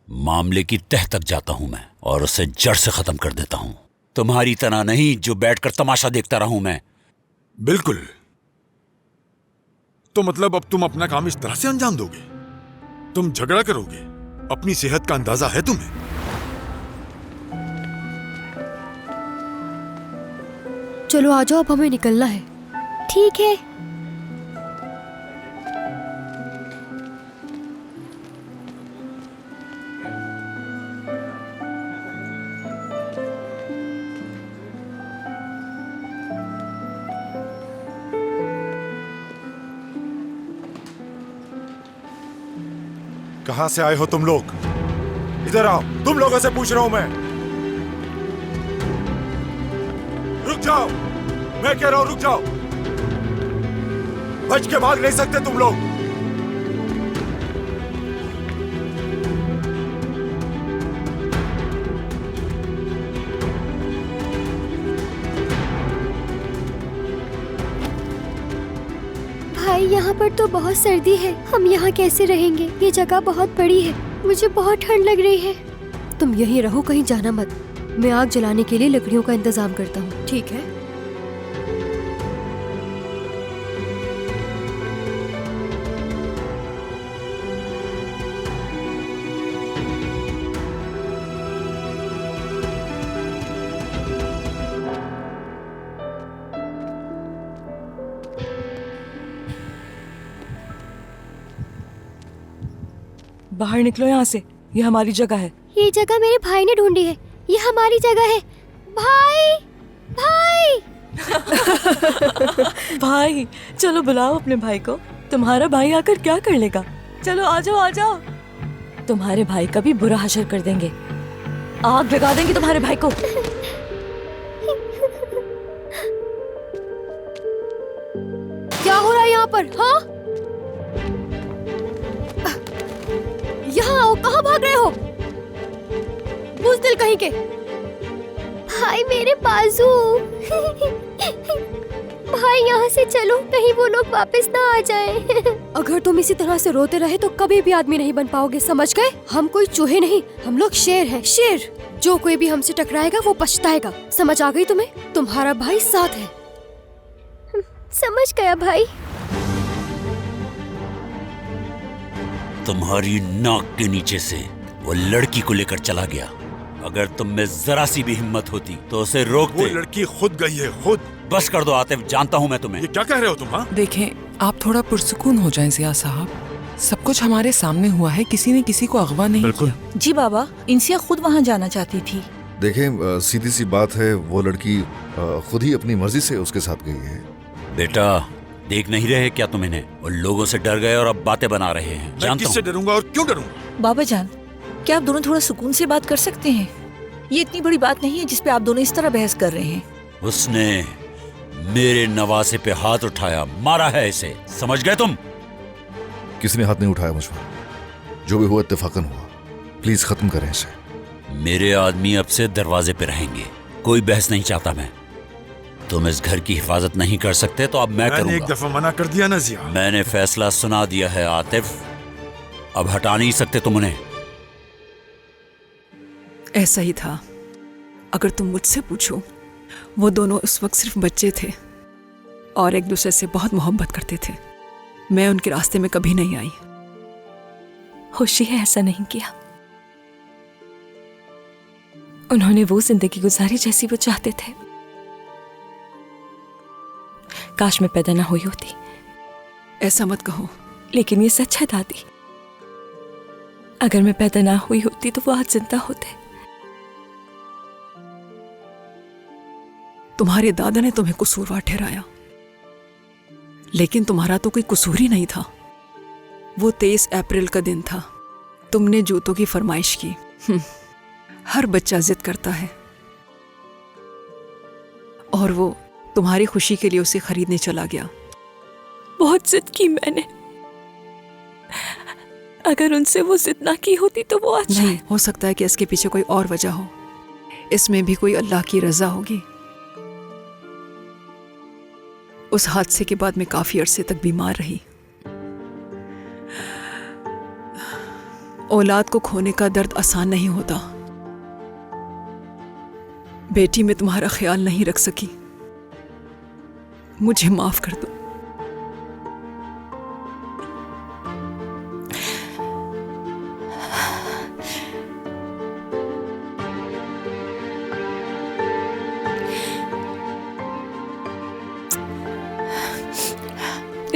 [SPEAKER 2] मामले की तह तक जाता हूं मैं और उसे जड़ से खत्म कर देता हूं। तुम्हारी तरह नहीं जो बैठकर तमाशा देखता रहूं मैं।
[SPEAKER 15] बिल्कुल। तो मतलब अब तुम अपना काम इस तरह से अंजाम दोगे? तुम झगड़ा करोगे? अपनी सेहत का अंदाजा है तुम्हें?
[SPEAKER 13] चलो आ जाओ, अब हमें निकलना है। ठीक है।
[SPEAKER 15] कहां से आए हो तुम लोग? इधर आओ, तुम लोगों से पूछ रहा हूं मैं। रुक जाओ, मैं कह रहा हूं रुक जाओ। बच के भाग नहीं सकते तुम लोग।
[SPEAKER 13] भाई यहाँ पर तो बहुत सर्दी है, हम यहाँ कैसे रहेंगे? ये जगह बहुत बड़ी है, मुझे बहुत ठंड लग रही है। तुम यहीं रहो, कहीं जाना मत। मैं आग जलाने के लिए लकड़ियों का इंतजाम करता हूँ। ठीक है।
[SPEAKER 6] बाहर निकलो यहाँ से, ये हमारी जगह है।
[SPEAKER 13] ये जगह मेरे भाई ने ढूंढी है, ये हमारी जगह है। भाई, भाई।
[SPEAKER 6] भाई, चलो बुलाओ अपने भाई को। तुम्हारा भाई आकर क्या कर लेगा? चलो आ जाओ, आ जाओ। तुम्हारे भाई का भी बुरा हशर कर देंगे, आग लगा देंगे तुम्हारे भाई को।
[SPEAKER 13] क्या हो रहा है यहाँ पर? हाँ, यहाँ आओ। कहाँ भाग रहे हो? बुज़दिल कहीं के। भाई मेरे बाजू। भाई यहाँ से चलो, कहीं वो लोग वापस ना आ जाएं। अगर तुम इसी तरह से रोते रहे तो कभी भी आदमी नहीं बन पाओगे, समझ गए? हम कोई चूहे नहीं, हम लोग शेर हैं, शेर। जो कोई भी हमसे टकराएगा वो पछताएगा। समझ आ गई तुम्हें? तुम्हारा भाई साथ है। समझ गया भाई।
[SPEAKER 2] तुम्हारी नाक के नीचे से वो लड़की को लेकर चला गया। अगर तुम में जरा सी भी हिम्मत होती तो उसे रोकते।
[SPEAKER 15] वो लड़की खुद गई है, खुद।
[SPEAKER 2] बस कर दो आतिफ, जानता हूँ मैं तुम्हें।
[SPEAKER 15] ये क्या कह रहे हो तुम? हाँ,
[SPEAKER 17] देखें, आप थोड़ा पुरसुकून हो जाएं जिया साहब। सब कुछ हमारे सामने हुआ है, किसी ने किसी को अगवा नहीं किया।
[SPEAKER 19] जी बाबा, इंसिया खुद वहाँ जाना चाहती थी।
[SPEAKER 11] देखें, सीधी सी बात है, वो लड़की खुद ही अपनी मर्जी से उसके साथ गई है।
[SPEAKER 2] बेटा, देख नहीं रहे क्या तुम इन्हें? वो लोगों से डर गए और अब बातें बना रहे हैं।
[SPEAKER 15] मैं किससे डरूंगा और क्यों डरूंगा?
[SPEAKER 19] बाबा जान, क्या आप दोनों थोड़ा सुकून से बात कर सकते हैं? ये इतनी बड़ी बात नहीं है जिसपे आप दोनों इस तरह बहस कर रहे हैं।
[SPEAKER 2] उसने मेरे नवासे पे हाथ उठाया, मारा है इसे, समझ गए तुम?
[SPEAKER 11] किसी ने हाथ नहीं उठाया मुझ पर। जो भी हुआ इत्तेफाकन हुआ। प्लीज खत्म करें इसे।
[SPEAKER 2] मेरे आदमी अब से दरवाजे पे रहेंगे, कोई बहस नहीं चाहता मैं। तुम इस घर की हिफाजत नहीं कर सकते तो अब मैं करूंगा।
[SPEAKER 15] मैंने एक दफा मना कर दिया ना जिया।
[SPEAKER 2] मैंने फैसला सुना दिया है आतिफ, अब हटा नहीं सकते तुम उन्हें।
[SPEAKER 7] ऐसा ही था। अगर तुम मुझसे पूछो, वो दोनों उस वक्त सिर्फ बच्चे थे और एक दूसरे से बहुत मोहब्बत करते थे। मैं उनके रास्ते में कभी नहीं आई।
[SPEAKER 6] होशी है, ऐसा नहीं किया। उन्होंने वो जिंदगी गुजारी जैसी वो चाहते थे। काश मैं पैदा ना हुई होती।
[SPEAKER 7] ऐसा मत कहो।
[SPEAKER 6] लेकिन ये सच है दादी, अगर मैं पैदा ना हुई होती तो वो आज जिंदा होते।
[SPEAKER 7] तुम्हारे दादा ने तुम्हें कसूरवार ठहराया, लेकिन तुम्हारा तो कोई कसूर ही नहीं था। वो 23 अप्रैल का दिन था, तुमने जूतों की फरमाइश की। हर बच्चा जिद करता है, और वो तुम्हारी खुशी के लिए उसे खरीदने चला गया।
[SPEAKER 6] बहुत जिद की मैंने। अगर उनसे वो जिद ना की होती तो वो आज
[SPEAKER 7] नहीं। हो सकता है कि इसके पीछे कोई और वजह हो, इसमें भी कोई अल्लाह की रजा होगी। उस हादसे के बाद मैं काफी अरसे तक बीमार रही। औलाद को खोने का दर्द आसान नहीं होता। बेटी मैं तुम्हारा ख्याल नहीं रख सकी, मुझे माफ कर दो।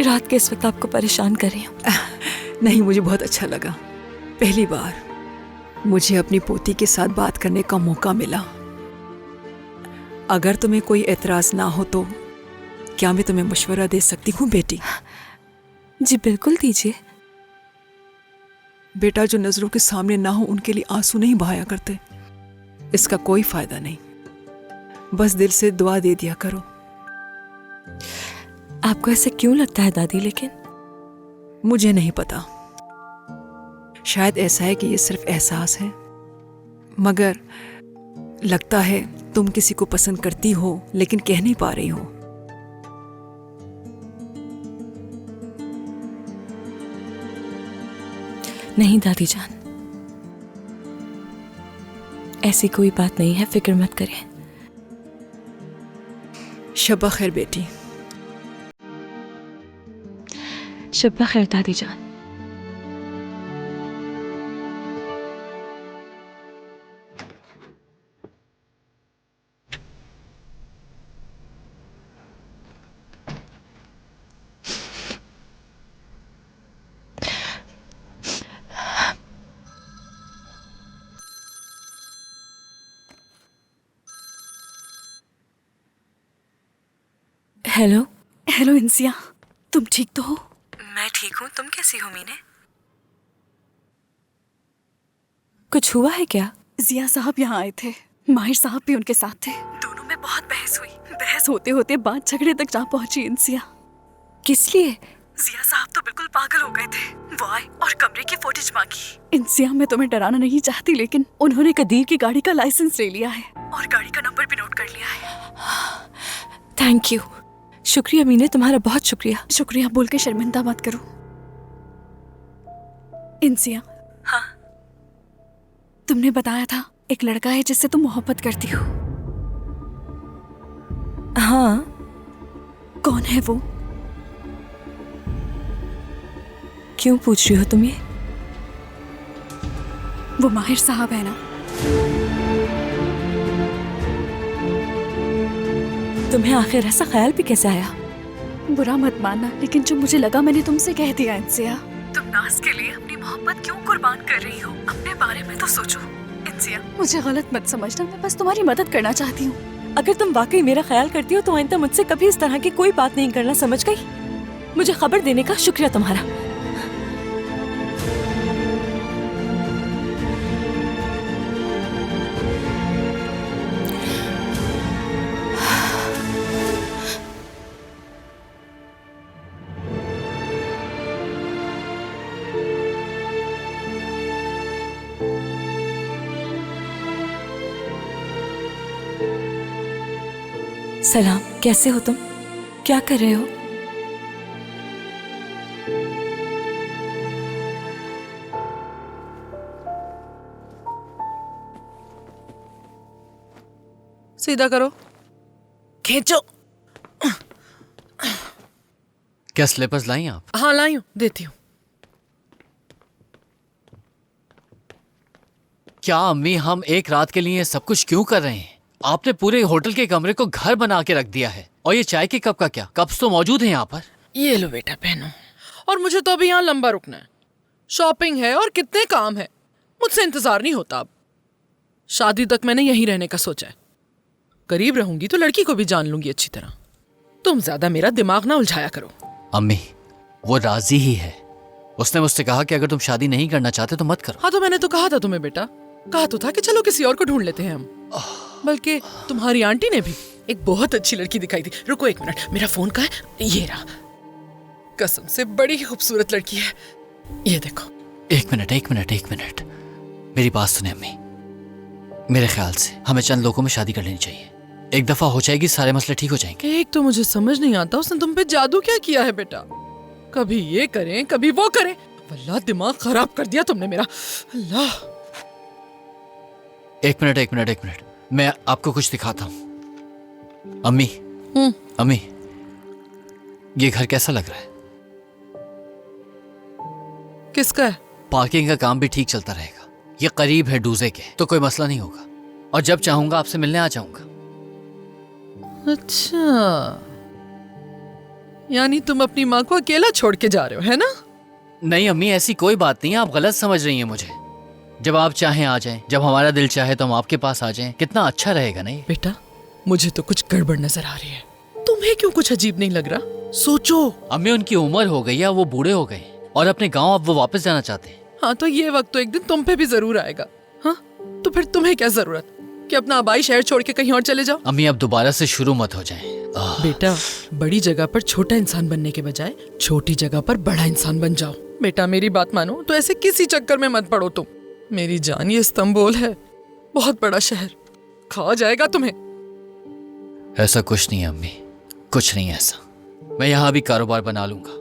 [SPEAKER 6] रात के इस वक्त आपको परेशान कर रही हूँ।
[SPEAKER 7] नहीं, मुझे बहुत अच्छा लगा। पहली बार मुझे अपनी पोती के साथ बात करने का मौका मिला। अगर तुम्हें कोई एतराज ना हो तो क्या मैं तुम्हें मशवरा दे सकती हूँ बेटी?
[SPEAKER 6] जी बिल्कुल दीजिए।
[SPEAKER 7] बेटा, जो नजरों के सामने ना हो उनके लिए आंसू नहीं बहाया करते, इसका कोई फायदा नहीं। बस दिल से दुआ दे दिया करो।
[SPEAKER 6] आपको ऐसे क्यों लगता है दादी? लेकिन
[SPEAKER 7] मुझे नहीं पता, शायद ऐसा है कि ये सिर्फ एहसास है, मगर लगता है तुम किसी को पसंद करती हो लेकिन कह नहीं पा रही हो।
[SPEAKER 6] नहीं दादी जान, ऐसी कोई बात नहीं है, फिक्र मत करें।
[SPEAKER 7] शब्बा खैर बेटी।
[SPEAKER 6] शब्बा खैर दादी जान। हेलो।
[SPEAKER 5] हेलो इंसिया, तुम ठीक तो हो?
[SPEAKER 6] मैं ठीक हूँ, तुम कैसी हो मीने? कुछ हुआ है क्या?
[SPEAKER 5] जिया साहब यहाँ आए थे, माहिर साहब भी उनके साथ थे। दोनों में बहुत बहस हुई। बहस होते होते बात झगड़े तक जा पहुंची इंसिया।
[SPEAKER 6] किस लिए?
[SPEAKER 5] जिया साहब तो बिल्कुल पागल हो गए थे। वो आए और कमरे की फुटेज मांगी। इंसिया, मैं तुम्हें डराना नहीं चाहती, लेकिन उन्होंने कदीर की गाड़ी का लाइसेंस ले लिया है और गाड़ी का नंबर भी नोट कर लिया है।
[SPEAKER 6] Thank you. शुक्रिया मीने, तुम्हारा बहुत शुक्रिया।
[SPEAKER 5] शुक्रिया बोल के शर्मिंदा मत करो। इंसिया,
[SPEAKER 6] हाँ?
[SPEAKER 5] तुमने बताया था एक लड़का है जिससे तुम मोहब्बत करती हो।
[SPEAKER 6] हाँ।
[SPEAKER 5] कौन है वो?
[SPEAKER 6] क्यों पूछ रही हो तुम ये?
[SPEAKER 5] वो माहिर साहब है ना?
[SPEAKER 6] तुम्हें आखिर ऐसा ख्याल भी कैसे आया?
[SPEAKER 5] बुरा मत मानना, लेकिन जो मुझे लगा मैंने तुमसे कह दिया। इंसिया, तुम नाज के लिए अपनी मोहब्बत क्यों कुर्बान कर रही हो? अपने बारे में तो सोचो। इंसिया, मुझे गलत मत समझना, मैं बस तुम्हारी मदद करना चाहती हूँ।
[SPEAKER 6] अगर तुम वाकई मेरा ख्याल करती हो तो आइंदा मुझसे कभी इस तरह की कोई बात नहीं करना, समझ गई? मुझे खबर देने का शुक्रिया तुम्हारा। सलाम, कैसे हो तुम? क्या कर रहे हो?
[SPEAKER 17] सीधा करो, खींचो।
[SPEAKER 8] क्या स्लीपर्स लाई आप?
[SPEAKER 17] हाँ लाई हूं, देती हूँ।
[SPEAKER 8] क्या अम्मी, हम एक रात के लिए सब कुछ क्यों कर रहे हैं? आपने पूरे होटल के कमरे को घर बना के रख दिया है। और ये चाय के कप का क्या? कप्स तो मौजूद हैं यहाँ पर।
[SPEAKER 17] ये लो बेटा, पहनो। और मुझे तो अभी यहाँ लंबा रुकना है, शॉपिंग है और कितने काम है, मुझसे इंतजार नहीं होता। अब शादी तक मैंने यहीं रहने का सोचा है। करीब रहूंगी तो लड़की को भी जान लूंगी अच्छी तरह। तुम ज्यादा मेरा दिमाग ना उलझाया करो।
[SPEAKER 8] अम्मी, वो राजी ही है। उसने मुझसे कहा कि अगर तुम शादी नहीं करना चाहते तो मत करो।
[SPEAKER 17] हाँ तो मैंने तो कहा था तुम्हें बेटा, कहा तो था कि चलो किसी और को ढूंढ लेते हैं हम। बल्कि तुम्हारी आंटी ने भी एक बहुत अच्छी लड़की दिखाई थी। रुको एक मिनट, मेरा फोन कहाँ है? ये रहा। कसम से बड़ी खूबसूरत लड़की है, ये देखो।
[SPEAKER 8] एक मिनट, मेरी बात सुने अम्मी। मेरे ख्याल से हमें चंद लोगों में शादी कर लेनी चाहिए। एक दफा हो जाएगी, सारे मसले ठीक हो जाएंगे।
[SPEAKER 17] एक तो मुझे समझ नहीं आता उसने तुम पे जादू क्या किया है बेटा। कभी ये करें कभी वो करें, वल्लाह दिमाग खराब कर दिया तुमने मेरा। अल्लाह।
[SPEAKER 8] एक मिनट, मैं आपको कुछ दिखाता हूँ। अम्मी, अम्मी, ये घर कैसा लग रहा है?
[SPEAKER 17] किसका है?
[SPEAKER 8] पार्किंग का काम भी ठीक चलता रहेगा। ये करीब है डूजे के, तो कोई मसला नहीं होगा। और जब चाहूंगा आपसे मिलने आ जाऊंगा।
[SPEAKER 17] अच्छा, यानी तुम अपनी माँ को अकेला छोड़ के जा रहे हो, है ना?
[SPEAKER 8] नहीं अम्मी, ऐसी कोई बात नहीं है, आप गलत समझ रही हैं मुझे। जब आप चाहें आ जाएं, जब हमारा दिल चाहे तो हम आपके पास आ जाएं। कितना अच्छा रहेगा नहीं?
[SPEAKER 17] बेटा, मुझे तो कुछ गड़बड़ नजर आ रही है। तुम्हें क्यों कुछ अजीब नहीं लग रहा? सोचो।
[SPEAKER 8] अम्मी, उनकी उम्र हो गई है, वो बूढ़े हो गए और अपने गांव अब वो वापस जाना चाहते हैं।
[SPEAKER 17] हाँ, तो ये वक्त तो एक दिन तुम पे भी जरूर आएगा। हाँ, तो फिर तुम्हें क्या जरूरत कि अपना आबाई शहर छोड़ के कहीं और चले जाओ?
[SPEAKER 8] अम्मी, अब दोबारा से शुरू मत हो जाएं।
[SPEAKER 17] बेटा, बड़ी जगह पर छोटा इंसान बनने के बजाय छोटी जगह पर बड़ा इंसान बन जाओ। बेटा, मेरी बात मानो तो ऐसे किसी चक्कर में मत पड़ो तुम। मेरी जान, ये इस्तांबुल है, बहुत बड़ा शहर, खा जाएगा तुम्हें।
[SPEAKER 8] ऐसा कुछ नहीं है अम्मी, कुछ नहीं है ऐसा। मैं यहाँ भी कारोबार बना लूंगा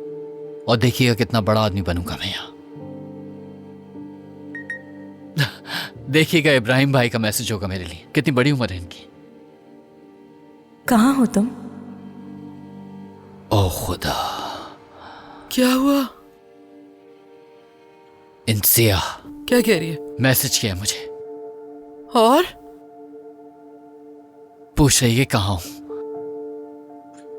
[SPEAKER 8] और देखिएगा कितना बड़ा आदमी बनूंगा मैं यहाँ। देखिएगा, इब्राहिम भाई का मैसेज होगा मेरे लिए। कितनी बड़ी उम्र है इनकी।
[SPEAKER 6] कहाँ हो तुम?
[SPEAKER 8] ओ खुदा,
[SPEAKER 17] क्या हुआ?
[SPEAKER 8] इंसिया
[SPEAKER 17] क्या कह रही है?
[SPEAKER 8] मैसेज किया मुझे
[SPEAKER 17] और
[SPEAKER 8] पूछ रही है कहाँ हूं।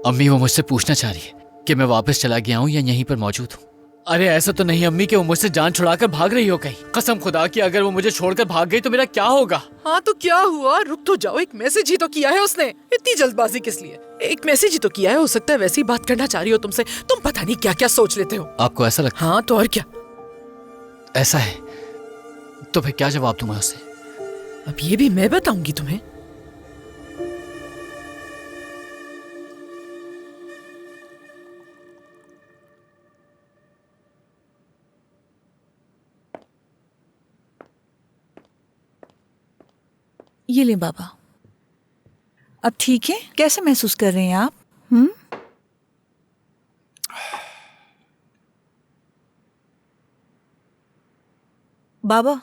[SPEAKER 8] अम्मी, वो मुझसे पूछना चाह रही है कि मैं वापस चला गया हूं या यहीं पर मौजूद हूं। अरे ऐसा तो नहीं अम्मी कि वो मुझसे जान छुड़ाकर भाग रही हो कहीं। कसम खुदा की, अगर वो मुझे छोड़कर भाग गई तो मेरा क्या होगा?
[SPEAKER 17] हाँ तो क्या हुआ? रुक तो जाओ, एक मैसेज ही तो किया है उसने। इतनी जल्दबाजी किस लिए? एक मैसेज ही तो किया है, हो सकता है वैसी बात करना चाह रही हो तुमसे। तुम पता नहीं क्या क्या सोच लेते हो।
[SPEAKER 8] आपको ऐसा लगता?
[SPEAKER 17] हाँ तो और क्या?
[SPEAKER 8] ऐसा है तो फिर क्या जवाब दूं मैं उसे?
[SPEAKER 17] अब ये भी मैं बताऊंगी तुम्हें।
[SPEAKER 19] ये ले बाबा। अब ठीक है? कैसे महसूस कर रहे हैं आप? बाबा,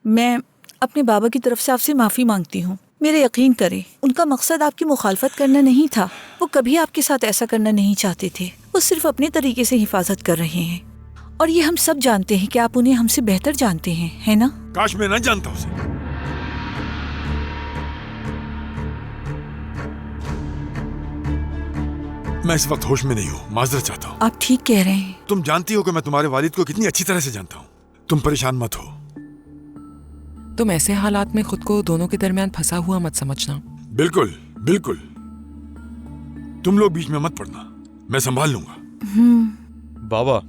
[SPEAKER 19] मैं अपने बाबा की तरफ से आपसे माफ़ी मांगती हूँ। मेरे यकीन करें, उनका मकसद आपकी मुखालफत करना नहीं था। वो कभी आपके साथ ऐसा करना नहीं चाहते थे। वो सिर्फ अपने तरीके से हिफाजत कर रहे हैं। और ये हम सब जानते हैं कि आप उन्हें हमसे बेहतर जानते हैं, है ना?
[SPEAKER 15] काश मैं न जानता उसे। मैं इस वक्त होश में नहीं हूँ, माजरत चाहता हूँ।
[SPEAKER 19] आप ठीक कह रहे हैं।
[SPEAKER 15] तुम जानती हो कि मैं तुम्हारे वालिद को कितनी अच्छी तरह से जानता हूँ। तुम परेशान मत हो।
[SPEAKER 17] तुम ऐसे हालात में खुद को दोनों के दरमियान फंसा हुआ मत समझना।
[SPEAKER 15] बिल्कुल बिल्कुल, तुम लोग बीच में मत पड़ना, मैं संभाल लूंगा।
[SPEAKER 16] बाबा,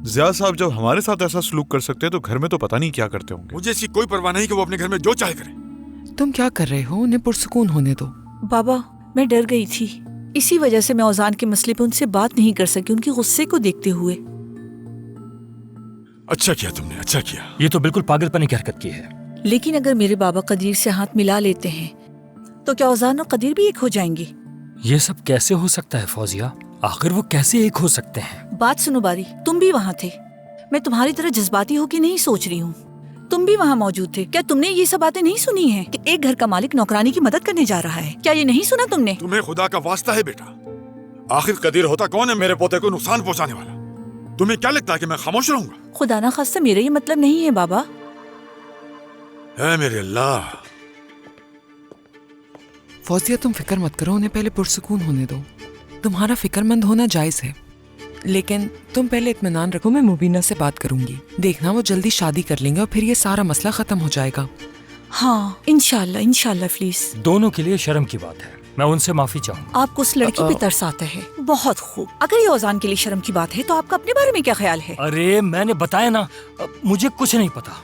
[SPEAKER 16] जिया साहब जब हमारे साथ ऐसा सलूक कर सकते हैं तो घर में तो पता नहीं क्या करते होंगे।
[SPEAKER 15] मुझे इसकी कोई परवाह नहीं कि वो अपने घर में जो चाहे करे।
[SPEAKER 17] तुम क्या कर रहे हो? उन्हें पुरसुकून होने दो।
[SPEAKER 19] बाबा, मैं डर गई थी, इसी वजह से मैं औजान के मसले पे उनसे बात नहीं कर सकी, उनके गुस्से को देखते हुए।
[SPEAKER 15] अच्छा किया तुमने, अच्छा किया।
[SPEAKER 3] ये तो बिल्कुल पागलपनी की हरकत की है।
[SPEAKER 19] लेकिन अगर मेरे बाबा कदीर से हाथ मिला लेते हैं तो क्या औजान और कदीर भी एक हो जाएंगे?
[SPEAKER 3] ये सब कैसे हो सकता है फौजिया? आखिर वो कैसे एक हो सकते हैं?
[SPEAKER 19] बात सुनो बारी, तुम भी वहाँ थे। मैं तुम्हारी तरह जज्बाती होकर नहीं सोच रही हूँ। तुम भी वहाँ मौजूद थे। क्या तुमने ये सब बातें नहीं सुनी है कि एक घर का मालिक नौकरानी की मदद करने जा रहा है? क्या ये नहीं सुना तुमने?
[SPEAKER 15] तुम्हें खुदा का वास्ता है बेटा, आखिर कदीर होता कौन है मेरे पोते को नुकसान पहुँचाने वाला? तुम्हें क्या लगता है कि मैं खामोश रहूंगा?
[SPEAKER 19] खुदा ना खास्ता मेरा ये मतलब नहीं है बाबा।
[SPEAKER 15] है मेरे अल्लाह।
[SPEAKER 17] फौजिया, तुम फिक्र मत करो, उन्हें पहले पुरसुकून होने दो। तुम्हारा फिक्रमंद होना जायज है, लेकिन तुम पहले इत्मीनान रखो। मैं मुबीना से बात करूंगी, देखना वो जल्दी शादी कर लेंगे और फिर ये सारा मसला खत्म हो जाएगा।
[SPEAKER 19] हाँ, इंशाल्लाह इंशाल्लाह। प्लीज,
[SPEAKER 3] दोनों के लिए शर्म की बात है, मैं उनसे माफी चाहूंगा।
[SPEAKER 19] आपको उस लड़की पे तरस आता है। बहुत खूब। अगर ये औजान के लिए शर्म की बात है तो आपका अपने बारे में क्या ख्याल है?
[SPEAKER 3] अरे मैंने बताया ना, मुझे कुछ नहीं पता।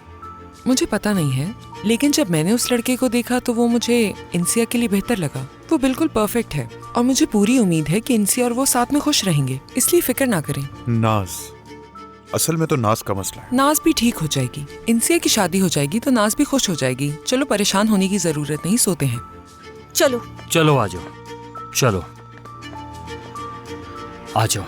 [SPEAKER 17] मुझे पता नहीं है, लेकिन जब मैंने उस लड़के को देखा तो वो मुझे इंसिया के लिए बेहतर लगा। वो बिल्कुल परफेक्ट है और मुझे पूरी उम्मीद है कि इंसिया और वो साथ में खुश रहेंगे, इसलिए फिक्र ना करें।
[SPEAKER 16] नाज, असल में तो नाज का मसला है।
[SPEAKER 17] नाज भी ठीक हो जाएगी, इंसिया की शादी हो जाएगी तो नाज भी खुश हो जाएगी। चलो, परेशान होने की जरूरत नहीं, सोते हैं।
[SPEAKER 19] चलो
[SPEAKER 3] चलो आ जाओ, चलो आ जाओ।